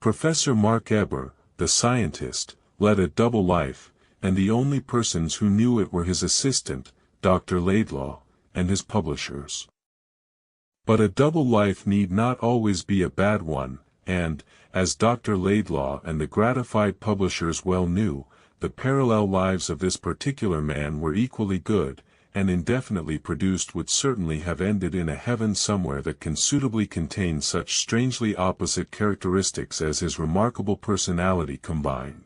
Professor Mark Eber, the scientist, led a double life, and the only persons who knew it were his assistant, Dr. Laidlaw, and his publishers. But a double life need not always be a bad one, and, as Dr. Laidlaw and the gratified publishers well knew, the parallel lives of this particular man were equally good, and indefinitely produced would certainly have ended in a heaven somewhere that can suitably contain such strangely opposite characteristics as his remarkable personality combined.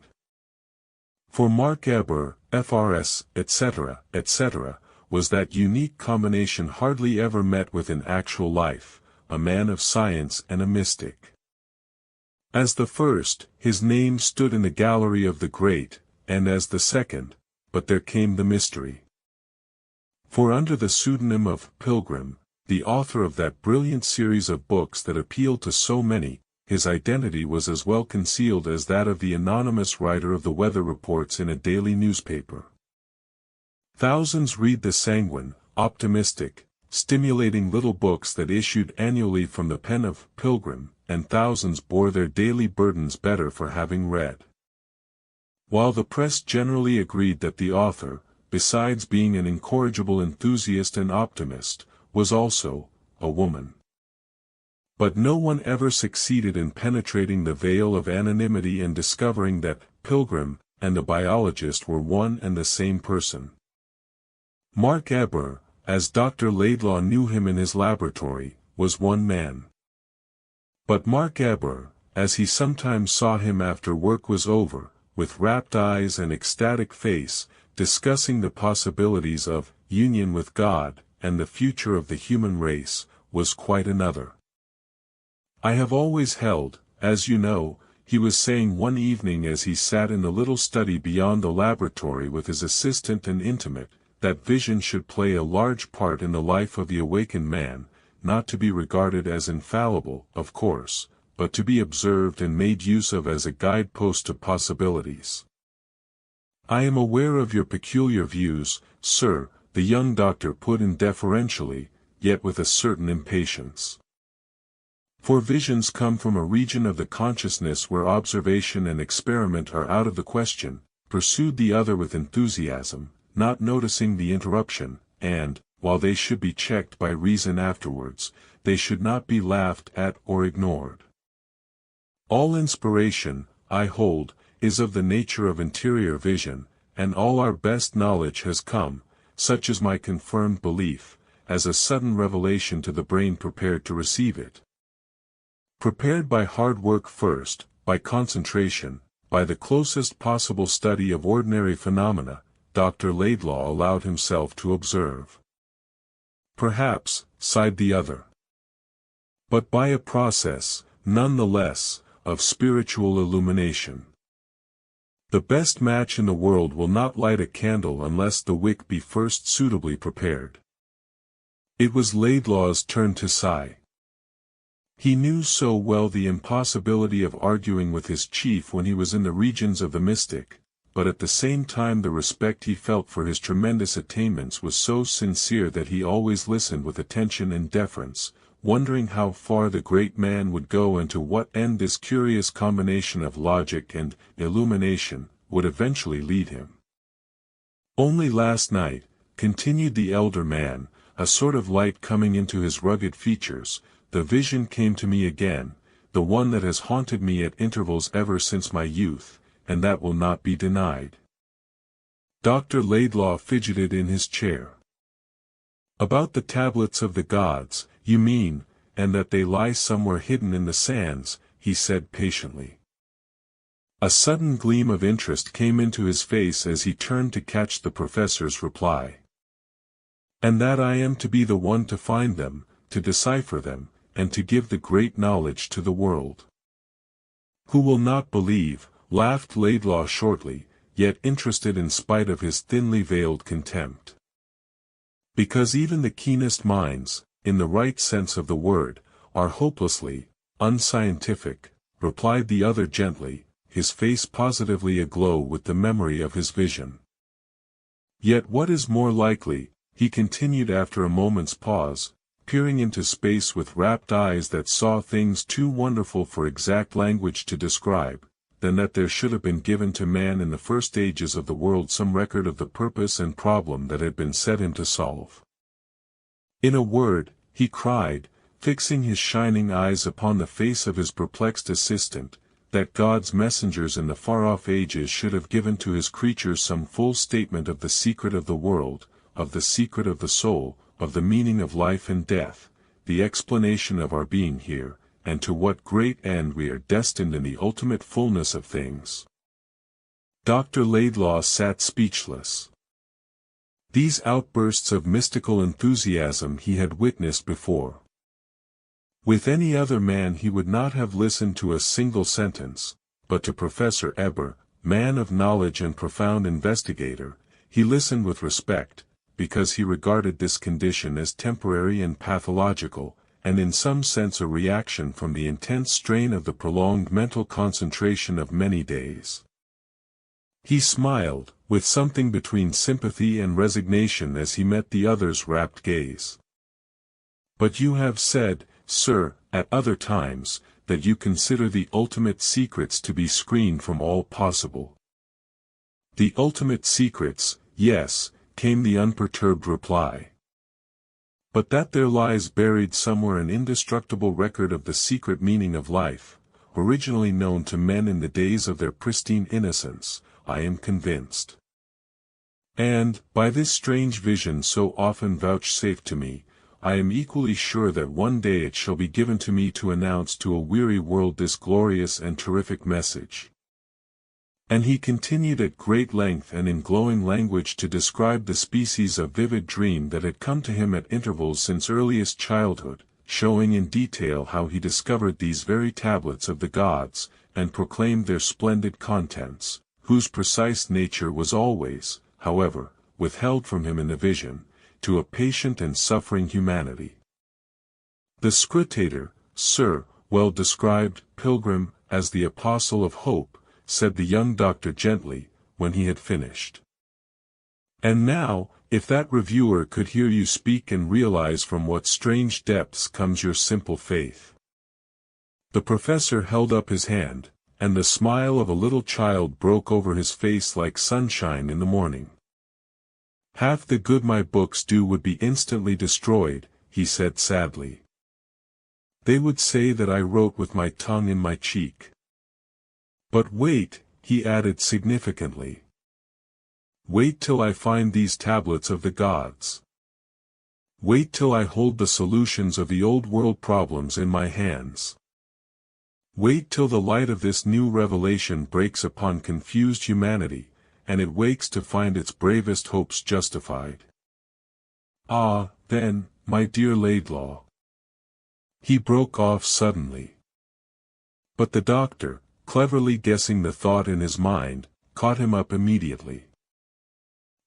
For Mark Eber, FRS, etc., etc., was that unique combination hardly ever met with in actual life, a man of science and a mystic. As the first, his name stood in the gallery of the great, and as the second, but there came the mystery. For under the pseudonym of Pilgrim, the author of that brilliant series of books that appealed to so many, his identity was as well concealed as that of the anonymous writer of the weather reports in a daily newspaper. Thousands read the sanguine, optimistic, stimulating little books that issued annually from the pen of Pilgrim, and thousands bore their daily burdens better for having read. While the press generally agreed that the author, besides being an incorrigible enthusiast and optimist, was also a woman. But no one ever succeeded in penetrating the veil of anonymity and discovering that Pilgrim and the biologist were one and the same person. Mark Eber, as Dr. Laidlaw knew him in his laboratory, was one man. But Mark Eber, as he sometimes saw him after work was over, with rapt eyes and ecstatic face, discussing the possibilities of union with God and the future of the human race, was quite another. I have always held, as you know, he was saying one evening as he sat in the little study beyond the laboratory with his assistant and intimate, that vision should play a large part in the life of the awakened man, not to be regarded as infallible, of course, but to be observed and made use of as a guidepost to possibilities. "I am aware of your peculiar views, sir," the young doctor put in deferentially, yet with a certain impatience. "For visions come from a region of the consciousness where observation and experiment are out of the question," pursued the other with enthusiasm, not noticing the interruption, "and, while they should be checked by reason afterwards, they should not be laughed at or ignored. All inspiration, I hold, is of the nature of interior vision, and all our best knowledge has come, such is my confirmed belief, as a sudden revelation to the brain prepared to receive it. Prepared by hard work first, by concentration, by the closest possible study of ordinary phenomena, Dr. Laidlaw allowed himself to observe. Perhaps, sighed the other. But by a process, none the less, of spiritual illumination. The best match in the world will not light a candle unless the wick be first suitably prepared. It was Laidlaw's turn to sigh. He knew so well the impossibility of arguing with his chief when he was in the regions of the mystic, but at the same time the respect he felt for his tremendous attainments was so sincere that he always listened with attention and deference, wondering how far the great man would go and to what end this curious combination of logic and illumination would eventually lead him. "Only last night," continued the elder man, a sort of light coming into his rugged features, "the vision came to me again, the one that has haunted me at intervals ever since my youth, and that will not be denied." Dr. Laidlaw fidgeted in his chair. "About the tablets of the gods, you mean, and that they lie somewhere hidden in the sands," he said patiently. A sudden gleam of interest came into his face as he turned to catch the professor's reply. "And that I am to be the one to find them, to decipher them, and to give the great knowledge to the world." "Who will not believe?" laughed Laidlaw shortly, yet interested in spite of his thinly veiled contempt. "Because even the keenest minds, in the right sense of the word, are hopelessly unscientific," replied the other gently, his face positively aglow with the memory of his vision. "Yet what is more likely," he continued after a moment's pause, peering into space with rapt eyes that saw things too wonderful for exact language to describe, than that there should have been given to man in the first ages of the world some record of the purpose and problem that had been set him to solve. In a word, he cried, fixing his shining eyes upon the face of his perplexed assistant, that God's messengers in the far-off ages should have given to his creatures some full statement of the secret of the world, of the secret of the soul, of the meaning of life and death, the explanation of our being here, and to what great end we are destined in the ultimate fullness of things. Dr. Laidlaw sat speechless. These outbursts of mystical enthusiasm he had witnessed before. With any other man he would not have listened to a single sentence, but to Professor Eber, man of knowledge and profound investigator, he listened with respect, because he regarded this condition as temporary and pathological, and in some sense a reaction from the intense strain of the prolonged mental concentration of many days. He smiled, with something between sympathy and resignation as he met the other's rapt gaze. "But you have said, sir, at other times, that you consider the ultimate secrets to be screened from all possible." "The ultimate secrets, yes," came the unperturbed reply. "But that there lies buried somewhere an indestructible record of the secret meaning of life, originally known to men in the days of their pristine innocence, I am convinced. And, by this strange vision so often vouchsafed to me, I am equally sure that one day it shall be given to me to announce to a weary world this glorious and terrific message." And he continued at great length and in glowing language to describe the species of vivid dream that had come to him at intervals since earliest childhood, showing in detail how he discovered these very tablets of the gods, and proclaimed their splendid contents, whose precise nature was always, however, withheld from him in the vision, to a patient and suffering humanity. "The scrutator, sir, well described, Pilgrim, as the apostle of hope," said the young doctor gently, when he had finished. "And now, if that reviewer could hear you speak and realize from what strange depths comes your simple faith." The professor held up his hand, and the smile of a little child broke over his face like sunshine in the morning. "Half the good my books do would be instantly destroyed," he said sadly. "They would say that I wrote with my tongue in my cheek. But wait," he added significantly. "Wait till I find these tablets of the gods. Wait till I hold the solutions of the old world problems in my hands. Wait till the light of this new revelation breaks upon confused humanity, and it wakes to find its bravest hopes justified. Ah, then, my dear Laidlaw." He broke off suddenly. But the doctor, cleverly guessing the thought in his mind, caught him up immediately.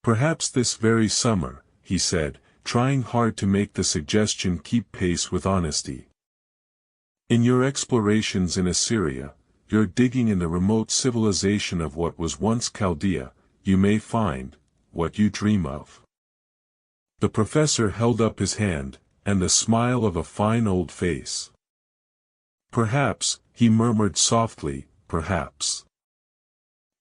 "Perhaps this very summer," he said, trying hard to make the suggestion keep pace with honesty. "In your explorations in Assyria, your digging in the remote civilization of what was once Chaldea, you may find what you dream of." The professor held up his hand, and the smile of a fine old face. "Perhaps," he murmured softly, "perhaps."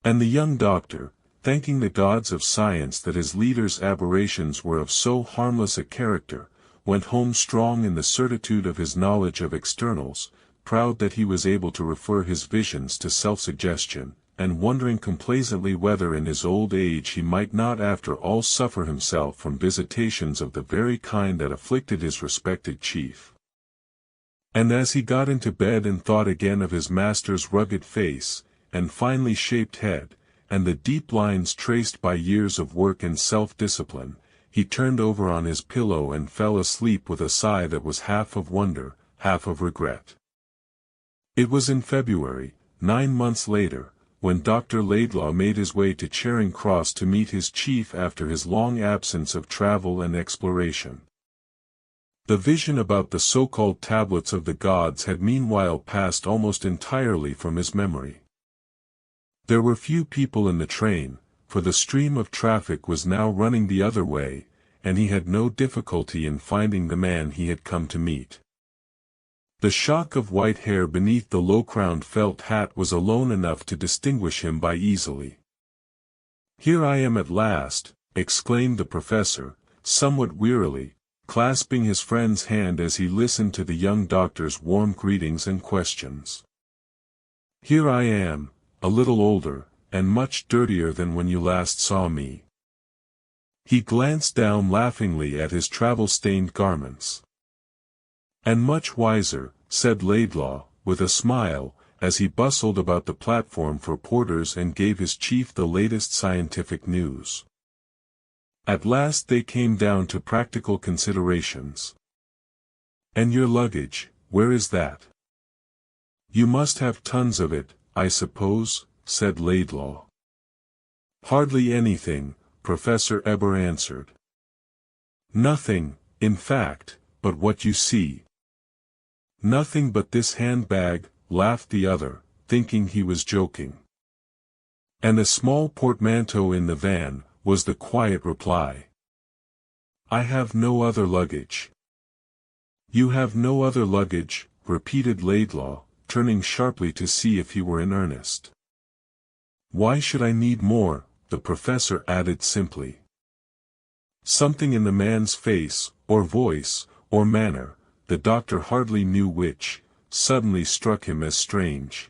And the young doctor, thanking the gods of science that his leader's aberrations were of so harmless a character, went home strong in the certitude of his knowledge of externals, proud that he was able to refer his visions to self-suggestion, and wondering complacently whether in his old age he might not after all suffer himself from visitations of the very kind that afflicted his respected chief. And as he got into bed and thought again of his master's rugged face, and finely shaped head, and the deep lines traced by years of work and self-discipline, he turned over on his pillow and fell asleep with a sigh that was half of wonder, half of regret. It was in February, 9 months later, when Dr. Laidlaw made his way to Charing Cross to meet his chief after his long absence of travel and exploration. The vision about the so-called tablets of the gods had meanwhile passed almost entirely from his memory. There were few people in the train, for the stream of traffic was now running the other way, and he had no difficulty in finding the man he had come to meet. The shock of white hair beneath the low-crowned felt hat was alone enough to distinguish him by easily. "Here I am at last," exclaimed the professor, somewhat wearily, clasping his friend's hand as he listened to the young doctor's warm greetings and questions. "Here I am, a little older, and much dirtier than when you last saw me." He glanced down laughingly at his travel-stained garments. "And much wiser," said Laidlaw, with a smile, as he bustled about the platform for porters and gave his chief the latest scientific news. At last they came down to practical considerations. "And your luggage, where is that?" "You must have tons of it, I suppose," said Laidlaw. "Hardly anything," Professor Eber answered. "Nothing, in fact, but what you see." "Nothing but this handbag," laughed the other, thinking he was joking. "And a small portmanteau in the van," was the quiet reply. "I have no other luggage." "You have no other luggage," repeated Laidlaw, turning sharply to see if he were in earnest. "Why should I need more?" the professor added simply. Something in the man's face, or voice, or manner, the doctor hardly knew which, suddenly struck him as strange.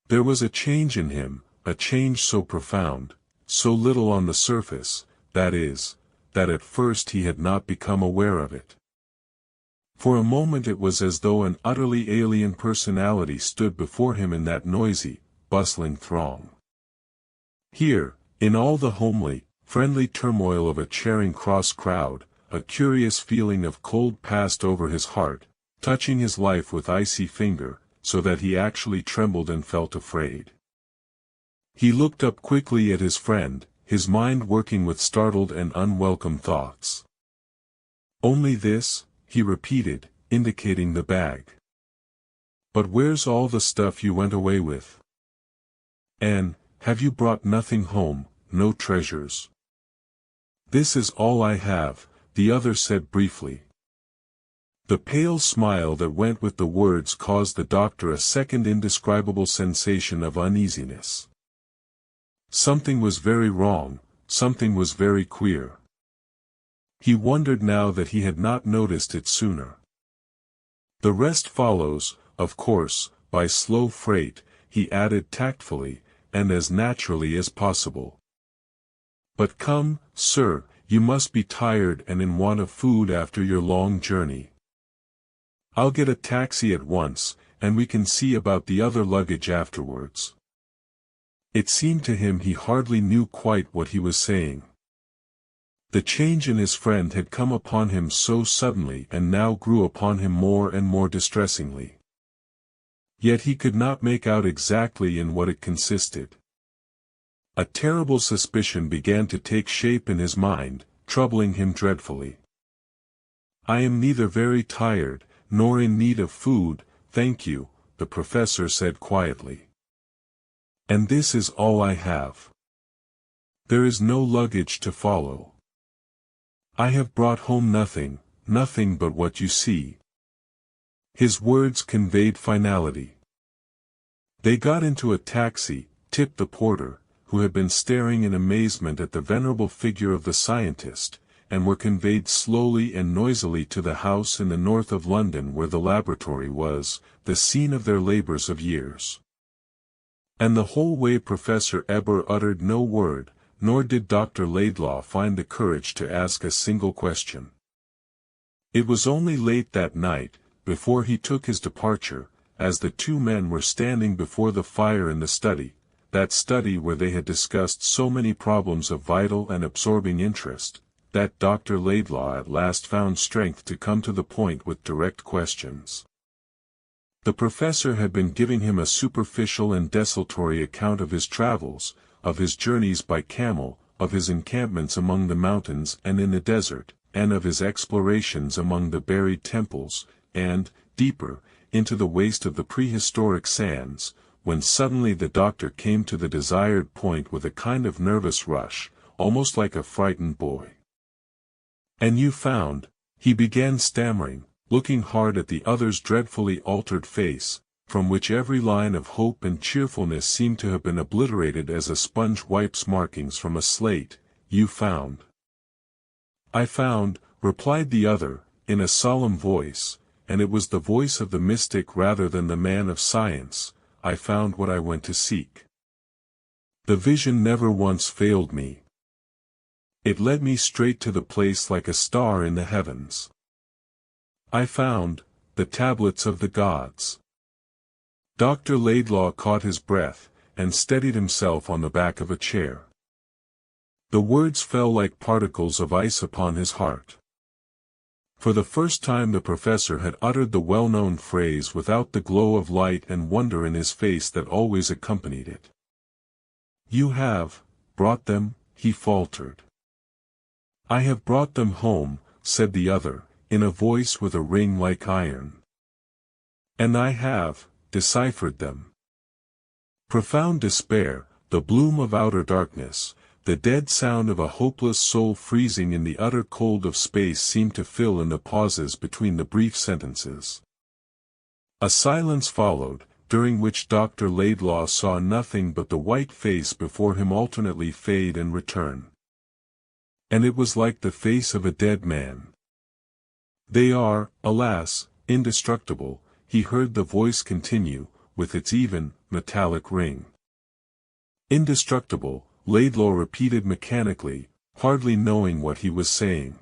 There was a change in him, a change so profound, so little on the surface, that is, that at first he had not become aware of it. For a moment it was as though an utterly alien personality stood before him in that noisy, bustling throng. Here, in all the homely, friendly turmoil of a Charing Cross crowd, a curious feeling of cold passed over his heart, touching his life with icy finger, so that he actually trembled and felt afraid. He looked up quickly at his friend, his mind working with startled and unwelcome thoughts. "Only this?" he repeated, indicating the bag. "But where's all the stuff you went away with? And, have you brought nothing home, no treasures?" "This is all I have," the other said briefly. The pale smile that went with the words caused the doctor a second indescribable sensation of uneasiness. Something was very wrong, something was very queer. He wondered now that he had not noticed it sooner. "The rest follows, of course, by slow freight," he added tactfully, and as naturally as possible. "But come, sir, you must be tired and in want of food after your long journey. I'll get a taxi at once, and we can see about the other luggage afterwards." It seemed to him he hardly knew quite what he was saying. The change in his friend had come upon him so suddenly and now grew upon him more and more distressingly. Yet he could not make out exactly in what it consisted. A terrible suspicion began to take shape in his mind, troubling him dreadfully. "I am neither very tired, nor in need of food, thank you," the professor said quietly. "And this is all I have. There is no luggage to follow. I have brought home nothing, nothing but what you see." His words conveyed finality. They got into a taxi, tipped the porter, who had been staring in amazement at the venerable figure of the scientist, and were conveyed slowly and noisily to the house in the north of London where the laboratory was, the scene of their labors of years. And the whole way Professor Eber uttered no word, nor did Dr. Laidlaw find the courage to ask a single question. It was only late that night, before he took his departure, as the two men were standing before the fire in the study, that study where they had discussed so many problems of vital and absorbing interest, that Dr. Laidlaw at last found strength to come to the point with direct questions. The professor had been giving him a superficial and desultory account of his travels, of his journeys by camel, of his encampments among the mountains and in the desert, and of his explorations among the buried temples, and, deeper, into the waste of the prehistoric sands, when suddenly the doctor came to the desired point with a kind of nervous rush, almost like a frightened boy. And you found, he began stammering, looking hard at the other's dreadfully altered face, from which every line of hope and cheerfulness seemed to have been obliterated as a sponge wipes markings from a slate. You found. I found, replied the other, in a solemn voice, and it was the voice of the mystic rather than the man of science. I found what I went to seek. The vision never once failed me. It led me straight to the place like a star in the heavens. I found the tablets of the gods. Dr. Laidlaw caught his breath, and steadied himself on the back of a chair. The words fell like particles of ice upon his heart. For the first time the professor had uttered the well-known phrase without the glow of light and wonder in his face that always accompanied it. "You have brought them," he faltered. "I have brought them home," said the other, in a voice with a ring like iron. "And I have deciphered them." Profound despair, the bloom of outer darkness, the dead sound of a hopeless soul freezing in the utter cold of space seemed to fill in the pauses between the brief sentences. A silence followed, during which Dr. Laidlaw saw nothing but the white face before him alternately fade and return. And it was like the face of a dead man. "They are, alas, indestructible," he heard the voice continue, with its even, metallic ring. "Indestructible," Laidlaw repeated mechanically, hardly knowing what he was saying.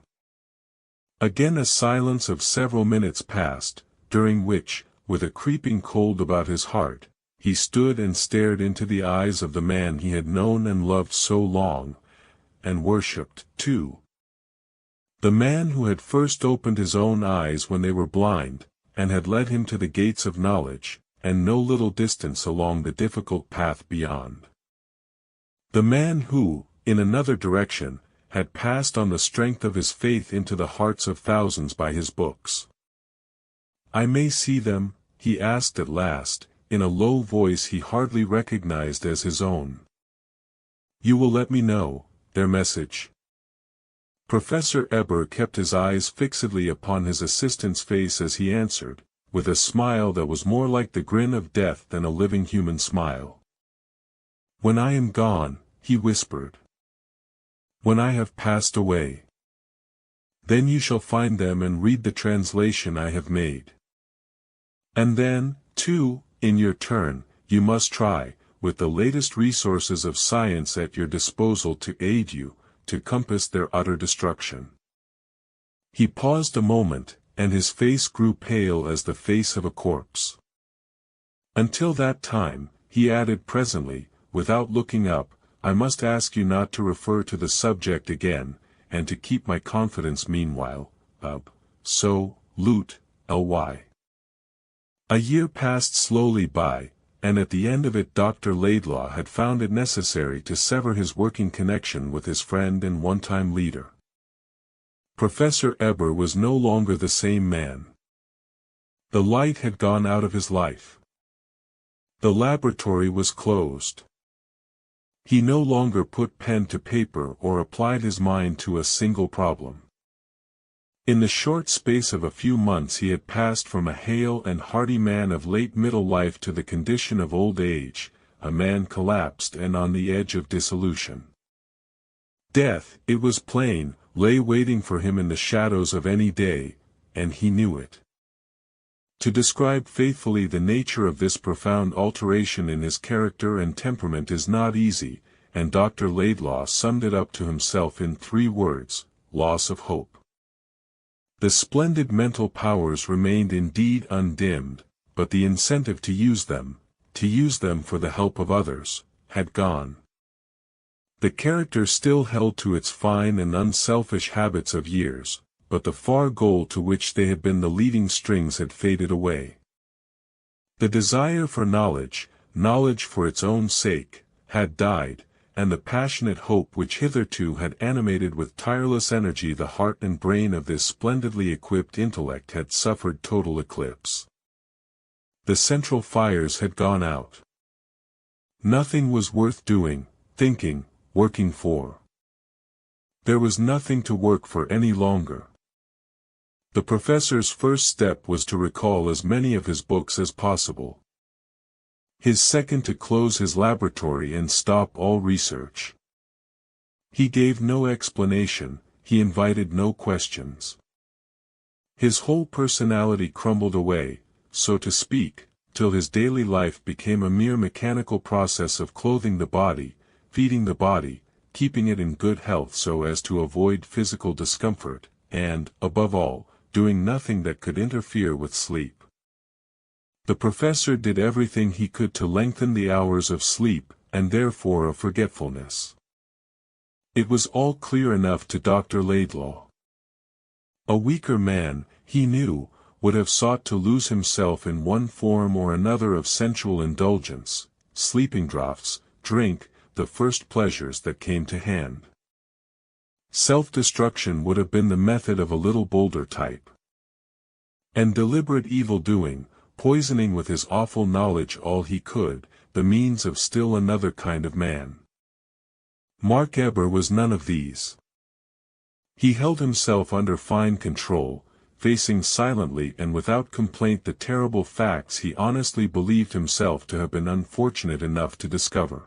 Again a silence of several minutes passed, during which, with a creeping cold about his heart, he stood and stared into the eyes of the man he had known and loved so long, and worshipped, too. The man who had first opened his own eyes when they were blind, and had led him to the gates of knowledge, and no little distance along the difficult path beyond. The man who, in another direction, had passed on the strength of his faith into the hearts of thousands by his books. "I may see them?" he asked at last, in a low voice he hardly recognized as his own. "You will let me know their message?" Professor Eber kept his eyes fixedly upon his assistant's face as he answered, with a smile that was more like the grin of death than a living human smile. "When I am gone," he whispered. "When I have passed away. Then you shall find them and read the translation I have made. And then, too, in your turn, you must try, with the latest resources of science at your disposal to aid you, to compass their utter destruction." He paused a moment, and his face grew pale as the face of a corpse. "Until that time," he added presently, without looking up, "I must ask you not to refer to the subject again, and to keep my confidence meanwhile. So, Lt. Ly." A year passed slowly by, and at the end of it Dr. Laidlaw had found it necessary to sever his working connection with his friend and one-time leader. Professor Eber was no longer the same man. The light had gone out of his life. The laboratory was closed. He no longer put pen to paper or applied his mind to a single problem. In the short space of a few months he had passed from a hale and hearty man of late middle life to the condition of old age, a man collapsed and on the edge of dissolution. Death, it was plain, lay waiting for him in the shadows of any day, and he knew it. To describe faithfully the nature of this profound alteration in his character and temperament is not easy, and Dr. Laidlaw summed it up to himself in 3 words: loss of hope. The splendid mental powers remained indeed undimmed, but the incentive to use them for the help of others, had gone. The character still held to its fine and unselfish habits of years, but the far goal to which they had been the leading strings had faded away. The desire for knowledge for its own sake, had died, and the passionate hope which hitherto had animated with tireless energy the heart and brain of this splendidly equipped intellect had suffered total eclipse. The central fires had gone out. Nothing was worth doing, thinking, working for. There was nothing to work for any longer. The professor's first step was to recall as many of his books as possible. His second to close his laboratory and stop all research. He gave no explanation, he invited no questions. His whole personality crumbled away, so to speak, till his daily life became a mere mechanical process of clothing the body, feeding the body, keeping it in good health so as to avoid physical discomfort, and, above all, doing nothing that could interfere with sleep. The professor did everything he could to lengthen the hours of sleep, and therefore of forgetfulness. It was all clear enough to Dr. Laidlaw. A weaker man, he knew, would have sought to lose himself in one form or another of sensual indulgence, sleeping draughts, drink, the first pleasures that came to hand. Self-destruction would have been the method of a little bolder type. And deliberate evil-doing, poisoning with his awful knowledge all he could, the means of still another kind of man. Mark Eber was none of these. He held himself under fine control, facing silently and without complaint the terrible facts he honestly believed himself to have been unfortunate enough to discover.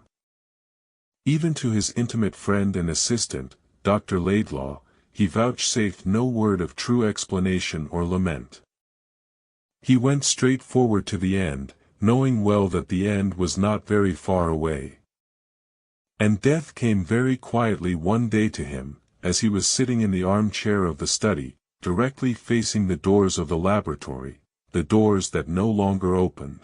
Even to his intimate friend and assistant, Dr. Laidlaw, he vouchsafed no word of true explanation or lament. He went straight forward to the end, knowing well that the end was not very far away. And death came very quietly one day to him, as he was sitting in the armchair of the study, directly facing the doors of the laboratory, the doors that no longer opened.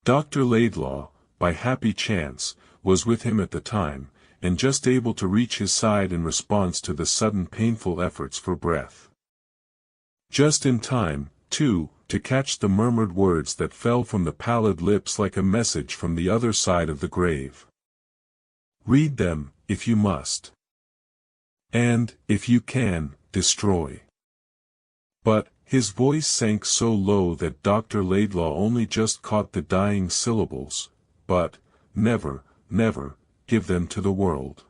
Dr. Laidlaw, by happy chance, was with him at the time, and just able to reach his side in response to the sudden painful efforts for breath. Just in time, too, to catch the murmured words that fell from the pallid lips like a message from the other side of the grave. Read them, if you must. And, if you can, destroy. But, his voice sank so low that Dr. Laidlaw only just caught the dying syllables, but, never, never, give them to the world.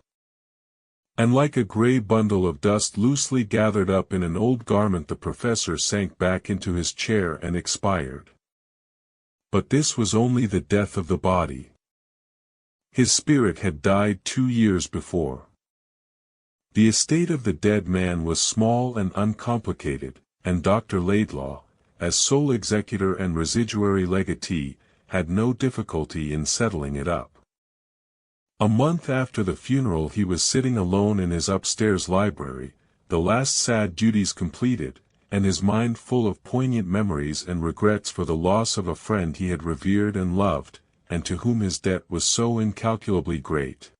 And like a grey bundle of dust loosely gathered up in an old garment the professor sank back into his chair and expired. But this was only the death of the body. His spirit had died 2 years before. The estate of the dead man was small and uncomplicated, and Dr. Laidlaw, as sole executor and residuary legatee, had no difficulty in settling it up. A month after the funeral he was sitting alone in his upstairs library, the last sad duties completed, and his mind full of poignant memories and regrets for the loss of a friend he had revered and loved, and to whom his debt was so incalculably great.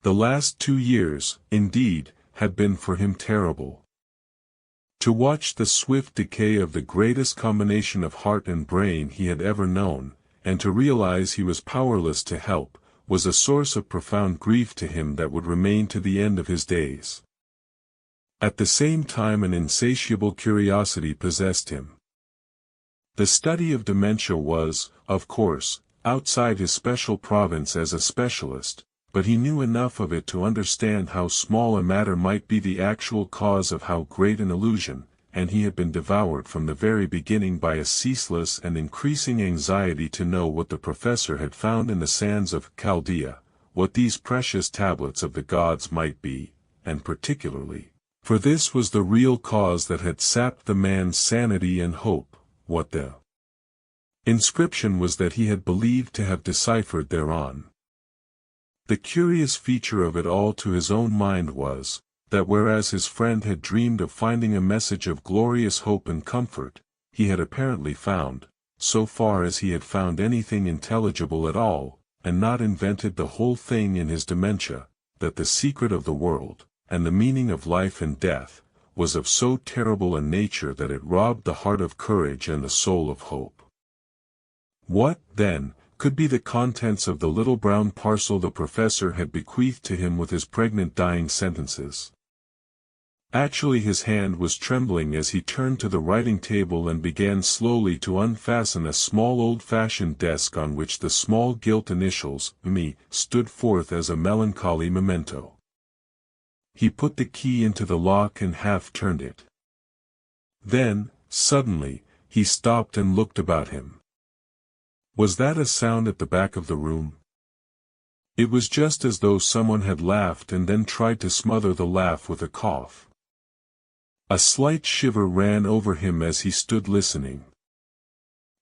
The last 2 years, indeed, had been for him terrible. To watch the swift decay of the greatest combination of heart and brain he had ever known, and to realize he was powerless to help, was a source of profound grief to him that would remain to the end of his days. At the same time an insatiable curiosity possessed him. The study of dementia was, of course, outside his special province as a specialist, but he knew enough of it to understand how small a matter might be the actual cause of how great an illusion, and he had been devoured from the very beginning by a ceaseless and increasing anxiety to know what the professor had found in the sands of Chaldea, what these precious tablets of the gods might be, and particularly, for this was the real cause that had sapped the man's sanity and hope, what the inscription was that he had believed to have deciphered thereon. The curious feature of it all to his own mind was, that whereas his friend had dreamed of finding a message of glorious hope and comfort, he had apparently found, so far as he had found anything intelligible at all, and not invented the whole thing in his dementia, that the secret of the world, and the meaning of life and death, was of so terrible a nature that it robbed the heart of courage and the soul of hope. What, then, could be the contents of the little brown parcel the professor had bequeathed to him with his pregnant dying sentences? Actually his hand was trembling as he turned to the writing table and began slowly to unfasten a small old-fashioned desk on which the small gilt initials, M.E., stood forth as a melancholy memento. He put the key into the lock and half-turned it. Then, suddenly, he stopped and looked about him. Was that a sound at the back of the room? It was just as though someone had laughed and then tried to smother the laugh with a cough. A slight shiver ran over him as he stood listening.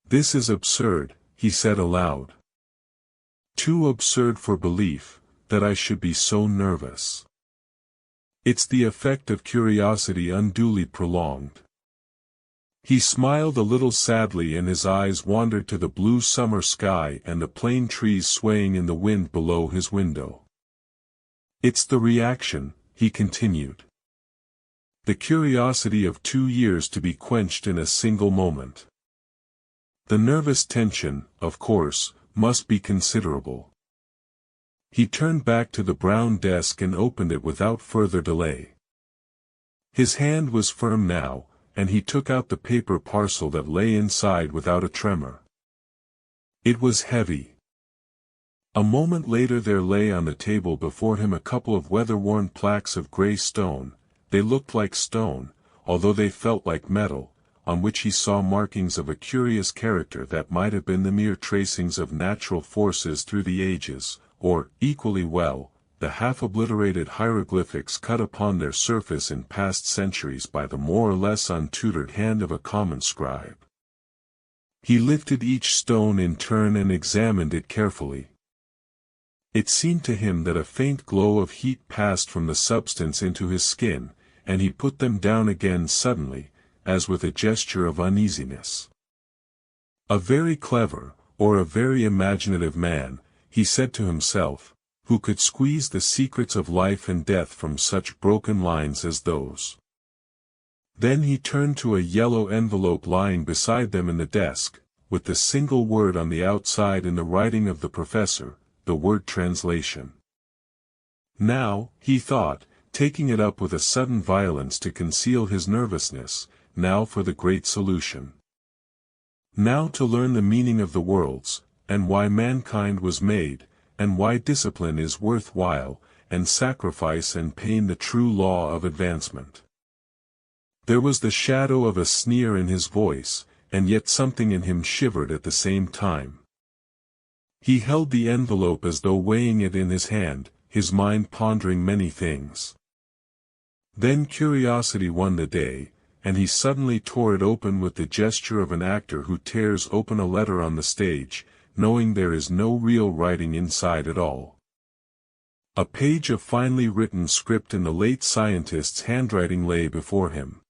"This is absurd," he said aloud. "Too absurd for belief, that I should be so nervous. It's the effect of curiosity unduly prolonged." He smiled a little sadly and his eyes wandered to the blue summer sky and the plane trees swaying in the wind below his window. "It's the reaction," he continued. "The curiosity of 2 years to be quenched in a single moment. The nervous tension, of course, must be considerable." He turned back to the brown desk and opened it without further delay. His hand was firm now, and he took out the paper parcel that lay inside without a tremor. It was heavy. A moment later there lay on the table before him a couple of weather-worn plaques of gray stone. They looked like stone, although they felt like metal, on which he saw markings of a curious character that might have been the mere tracings of natural forces through the ages, or, equally well, the half-obliterated hieroglyphics cut upon their surface in past centuries by the more or less untutored hand of a common scribe. He lifted each stone in turn and examined it carefully. It seemed to him that a faint glow of heat passed from the substance into his skin, and he put them down again suddenly, as with a gesture of uneasiness. "A very clever, or a very imaginative man," he said to himself, "who could squeeze the secrets of life and death from such broken lines as those." Then he turned to a yellow envelope lying beside them in the desk, with the single word on the outside in the writing of the professor, the word translation. Now, he thought, taking it up with a sudden violence to conceal his nervousness, now for the great solution. Now to learn the meaning of the worlds, and why mankind was made, and why discipline is worthwhile, and sacrifice and pain the true law of advancement. There was the shadow of a sneer in his voice, and yet something in him shivered at the same time. He held the envelope as though weighing it in his hand, his mind pondering many things. Then curiosity won the day, and he suddenly tore it open with the gesture of an actor who tears open a letter on the stage, knowing there is no real writing inside at all. A page of finely written script in the late scientist's handwriting lay before him.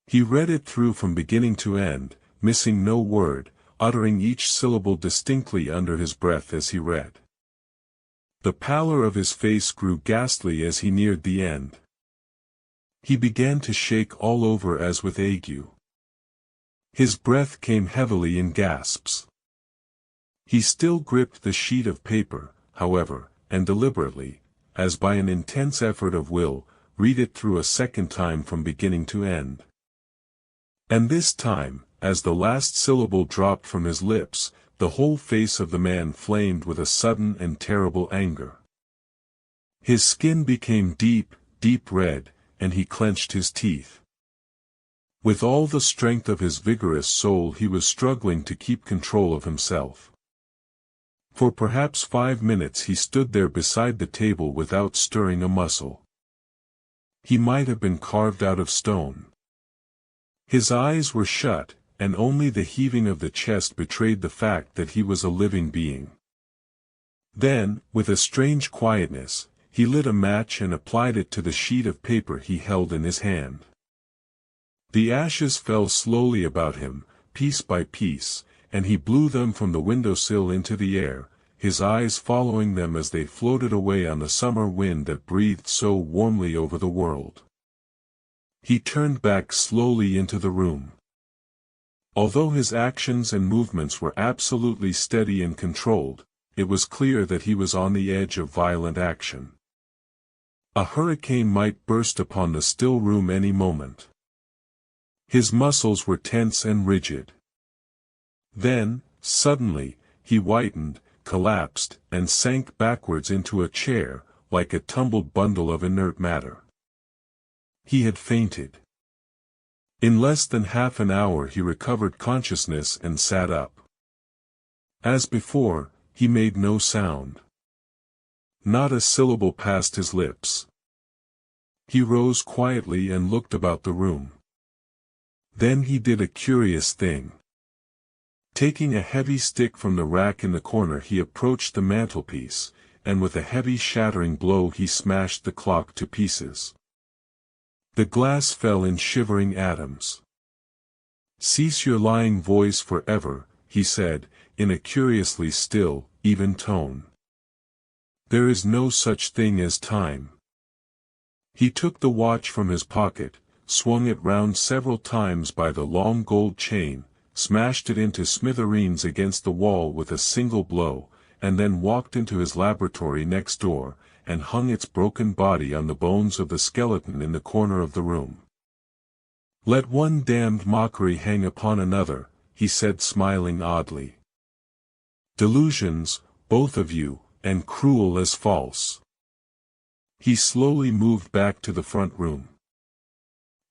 He read it through from beginning to end, missing no word, uttering each syllable distinctly under his breath as he read. The pallor of his face grew ghastly as he neared the end. He began to shake all over as with ague. His breath came heavily in gasps. He still gripped the sheet of paper, however, and deliberately, as by an intense effort of will, read it through a second time from beginning to end. And this time, as the last syllable dropped from his lips, the whole face of the man flamed with a sudden and terrible anger. His skin became deep, deep red, and he clenched his teeth. With all the strength of his vigorous soul he was struggling to keep control of himself. For perhaps 5 minutes he stood there beside the table without stirring a muscle. He might have been carved out of stone. His eyes were shut, and only the heaving of the chest betrayed the fact that he was a living being. Then, with a strange quietness, he lit a match and applied it to the sheet of paper he held in his hand. The ashes fell slowly about him, piece by piece, and he blew them from the windowsill into the air, his eyes following them as they floated away on the summer wind that breathed so warmly over the world. He turned back slowly into the room. Although his actions and movements were absolutely steady and controlled, it was clear that he was on the edge of violent action. A hurricane might burst upon the still room any moment. His muscles were tense and rigid. Then, suddenly, he whitened, collapsed, and sank backwards into a chair, like a tumbled bundle of inert matter. He had fainted. In less than half an hour he recovered consciousness and sat up. As before, he made no sound. Not a syllable passed his lips. He rose quietly and looked about the room. Then he did a curious thing. Taking a heavy stick from the rack in the corner, he approached the mantelpiece, and with a heavy shattering blow he smashed the clock to pieces. The glass fell in shivering atoms. "Cease your lying voice forever," he said, in a curiously still, even tone. "There is no such thing as time." He took the watch from his pocket, swung it round several times by the long gold chain, smashed it into smithereens against the wall with a single blow, and then walked into his laboratory next door, and hung its broken body on the bones of the skeleton in the corner of the room. "Let one damned mockery hang upon another," he said, smiling oddly. "Delusions, both of you, and cruel as false." He slowly moved back to the front room.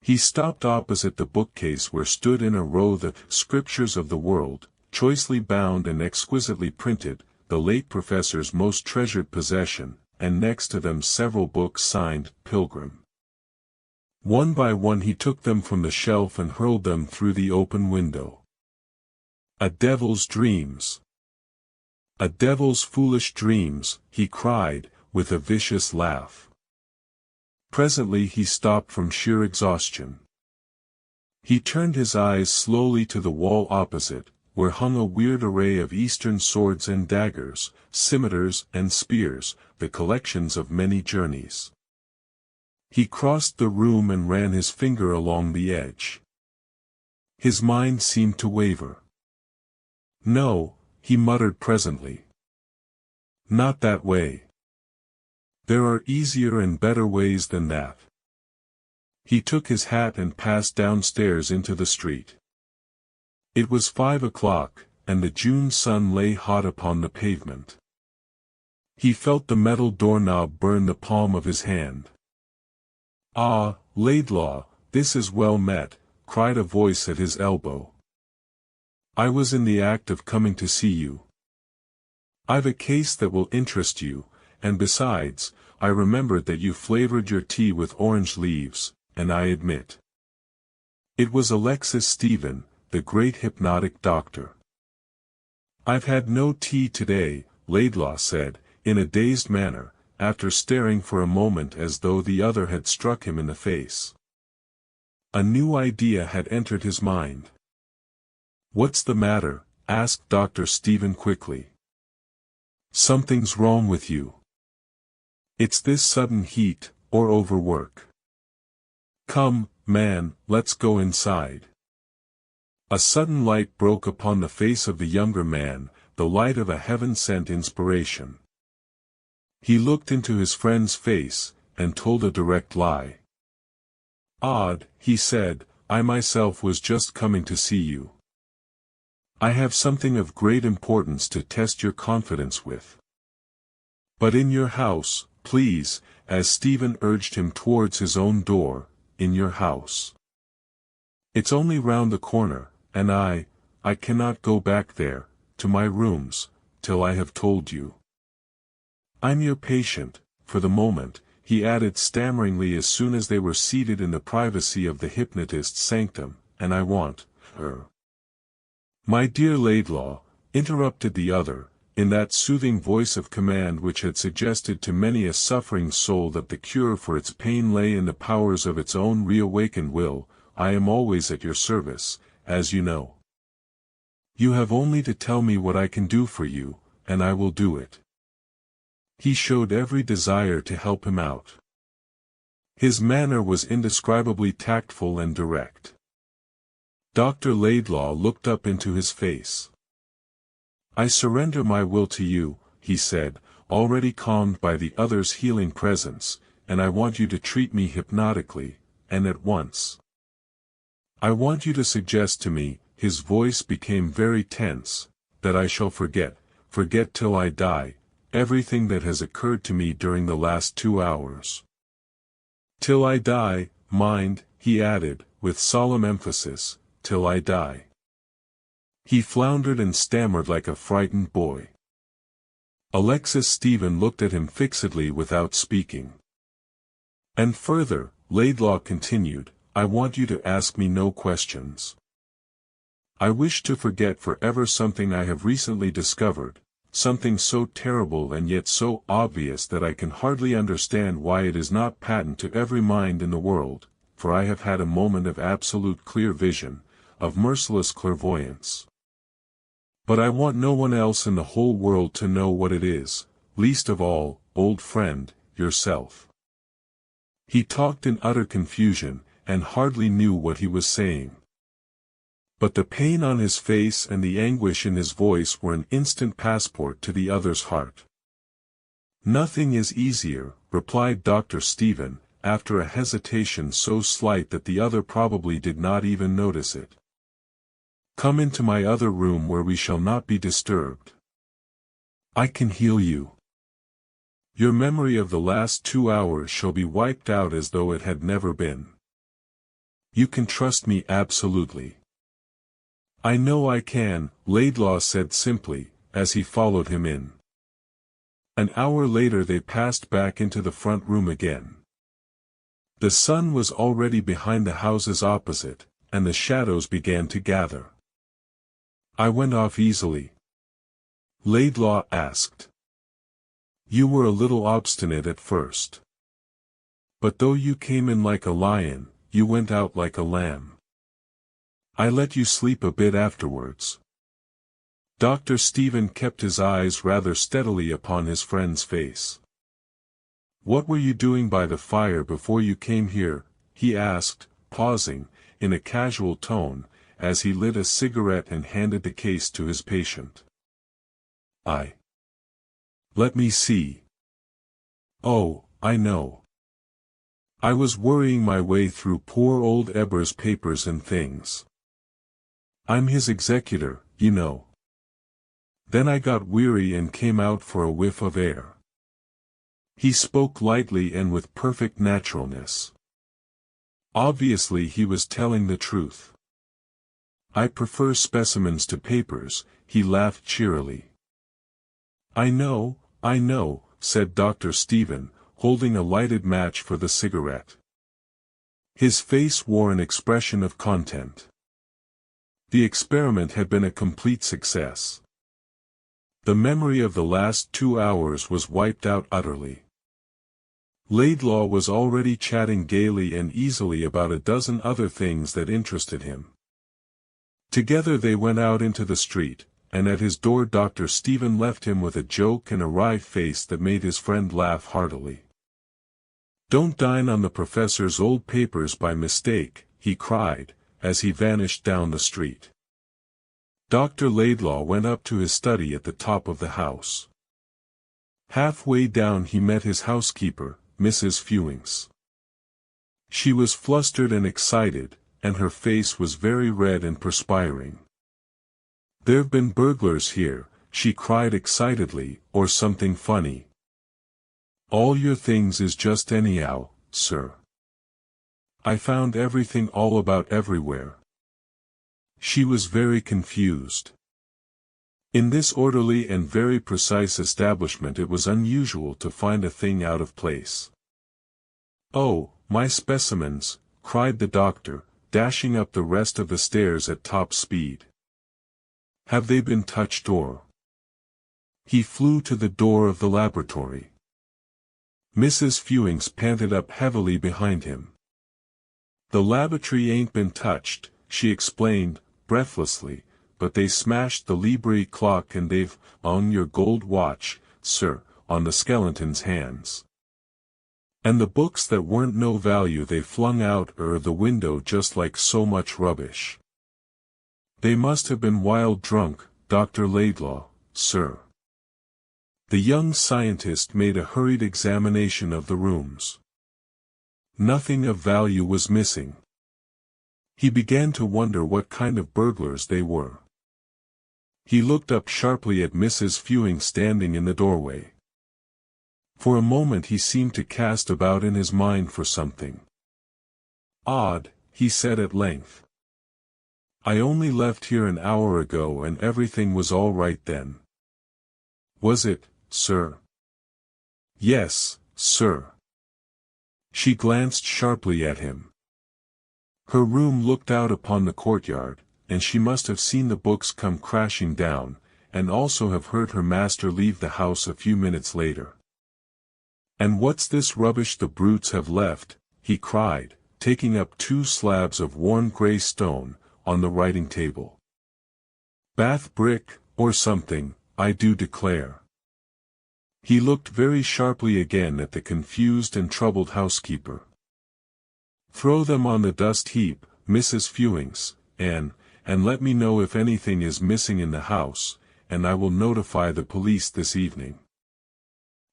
He stopped opposite the bookcase where stood in a row the Scriptures of the World, choicely bound and exquisitely printed, the late professor's most treasured possession, and next to them several books signed Pilgrim. One by one he took them from the shelf and hurled them through the open window. "A devil's dreams! A devil's foolish dreams," he cried, with a vicious laugh. Presently he stopped from sheer exhaustion. He turned his eyes slowly to the wall opposite, where hung a weird array of Eastern swords and daggers, scimitars and spears, the collections of many journeys. He crossed the room and ran his finger along the edge. His mind seemed to waver. "No," he muttered presently. "Not that way. There are easier and better ways than that." He took his hat and passed downstairs into the street. It was 5 o'clock, and the June sun lay hot upon the pavement. He felt the metal doorknob burn the palm of his hand. "Ah, Laidlaw, this is well met," cried a voice at his elbow. "I was in the act of coming to see you. I've a case that will interest you, and besides, I remembered that you flavored your tea with orange leaves, and I admit." It was Alexis Stephen, the great hypnotic doctor. "I've had no tea today," Laidlaw said, in a dazed manner, after staring for a moment as though the other had struck him in the face. A new idea had entered his mind. "What's the matter?" asked Dr. Stephen quickly. "Something's wrong with you. It's this sudden heat, or overwork. Come, man, let's go inside." A sudden light broke upon the face of the younger man, the light of a heaven-sent inspiration. He looked into his friend's face, and told a direct lie. "Odd," he said, "I myself was just coming to see you. I have something of great importance to test your confidence with. But in your house, please," as Stephen urged him towards his own door, "in your house. It's only round the corner, and I cannot go back there, to my rooms, till I have told you. I'm your patient, for the moment," he added stammeringly as soon as they were seated in the privacy of the hypnotist's sanctum, "and I want her." "My dear Laidlaw," interrupted the other, in that soothing voice of command which had suggested to many a suffering soul that the cure for its pain lay in the powers of its own reawakened will, "I am always at your service, as you know. You have only to tell me what I can do for you, and I will do it." He showed every desire to help him out. His manner was indescribably tactful and direct. Dr. Laidlaw looked up into his face. "I surrender my will to you," he said, already calmed by the other's healing presence, "and I want you to treat me hypnotically, and at once. I want you to suggest to me," his voice became very tense, "that I shall forget till I die, everything that has occurred to me during the last 2 hours. Till I die, mind," he added, with solemn emphasis, "till I die." He floundered and stammered like a frightened boy. Alexis Stephen looked at him fixedly without speaking. "And further," Laidlaw continued, "I want you to ask me no questions. I wish to forget forever something I have recently discovered, something so terrible and yet so obvious that I can hardly understand why it is not patent to every mind in the world, for I have had a moment of absolute clear vision, of merciless clairvoyance. But I want no one else in the whole world to know what it is, least of all, old friend, yourself." He talked in utter confusion, and hardly knew what he was saying. But the pain on his face and the anguish in his voice were an instant passport to the other's heart. "Nothing is easier," replied Dr. Stephen, after a hesitation so slight that the other probably did not even notice it. "Come into my other room where we shall not be disturbed. I can heal you. Your memory of the last 2 hours shall be wiped out as though it had never been. You can trust me absolutely." "I know I can," Laidlaw said simply, as he followed him in. An hour later they passed back into the front room again. The sun was already behind the houses opposite, and the shadows began to gather. "I went off easily?" Laidlaw asked. "You were a little obstinate at first. But though you came in like a lion, you went out like a lamb. I let you sleep a bit afterwards." Dr. Stephen kept his eyes rather steadily upon his friend's face. "What were you doing by the fire before you came here?" he asked, pausing, in a casual tone, as he lit a cigarette and handed the case to his patient. Let me see. Oh, I know. I was worrying my way through poor old Eber's papers and things. I'm his executor, you know. Then I got weary and came out for a whiff of air." He spoke lightly and with perfect naturalness. Obviously he was telling the truth. "I prefer specimens to papers," he laughed cheerily. I know," said Dr. Stephen, holding a lighted match for the cigarette. His face wore an expression of content. The experiment had been a complete success. The memory of the last 2 hours was wiped out utterly. Laidlaw was already chatting gaily and easily about a dozen other things that interested him. Together they went out into the street, and at his door Dr. Stephen left him with a joke and a wry face that made his friend laugh heartily. "Don't dine on the professor's old papers by mistake," he cried, as he vanished down the street. Dr. Laidlaw went up to his study at the top of the house. Halfway down he met his housekeeper, Mrs. Fewings. She was flustered and excited, and her face was very red and perspiring. "There've been burglars here," she cried excitedly, "or something funny. All your things is just anyhow, sir. I found everything all about everywhere." She was very confused. In this orderly and very precise establishment it was unusual to find a thing out of place. "Oh, my specimens," cried the doctor, dashing up the rest of the stairs at top speed. "Have they been touched or?" He flew to the door of the laboratory. Mrs. Fewings panted up heavily behind him. "The laboratory ain't been touched," she explained, breathlessly, "but they smashed the Libri clock and they've on your gold watch, sir, on the skeleton's hands. And the books that weren't no value they flung out the window just like so much rubbish. They must have been wild drunk, Dr. Laidlaw, sir." The young scientist made a hurried examination of the rooms. Nothing of value was missing. He began to wonder what kind of burglars they were. He looked up sharply at Mrs. Fewings standing in the doorway. For a moment he seemed to cast about in his mind for something. "Odd," he said at length. "I only left here an hour ago and everything was all right then." "Was it, sir?" "Yes, sir." She glanced sharply at him. Her room looked out upon the courtyard, and she must have seen the books come crashing down, and also have heard her master leave the house a few minutes later. "And what's this rubbish the brutes have left?" he cried, taking up 2 slabs of worn grey stone, on the writing table. "Bath brick, or something, I do declare." He looked very sharply again at the confused and troubled housekeeper. "Throw them on the dust heap, Mrs. Fewings, and let me know if anything is missing in the house, and I will notify the police this evening."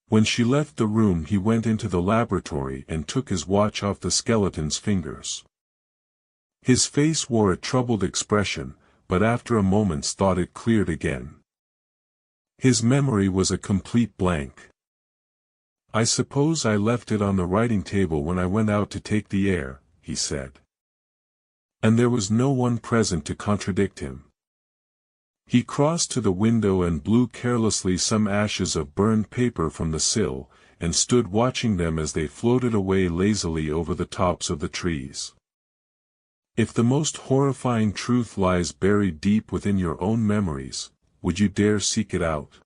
When she left the room he went into the laboratory and took his watch off the skeleton's fingers. His face wore a troubled expression, but after a moment's thought it cleared again. His memory was a complete blank. "I suppose I left it on the writing table when I went out to take the air," he said. And there was no one present to contradict him. He crossed to the window and blew carelessly some ashes of burned paper from the sill, and stood watching them as they floated away lazily over the tops of the trees. If the most horrifying truth lies buried deep within your own memories, would you dare seek it out?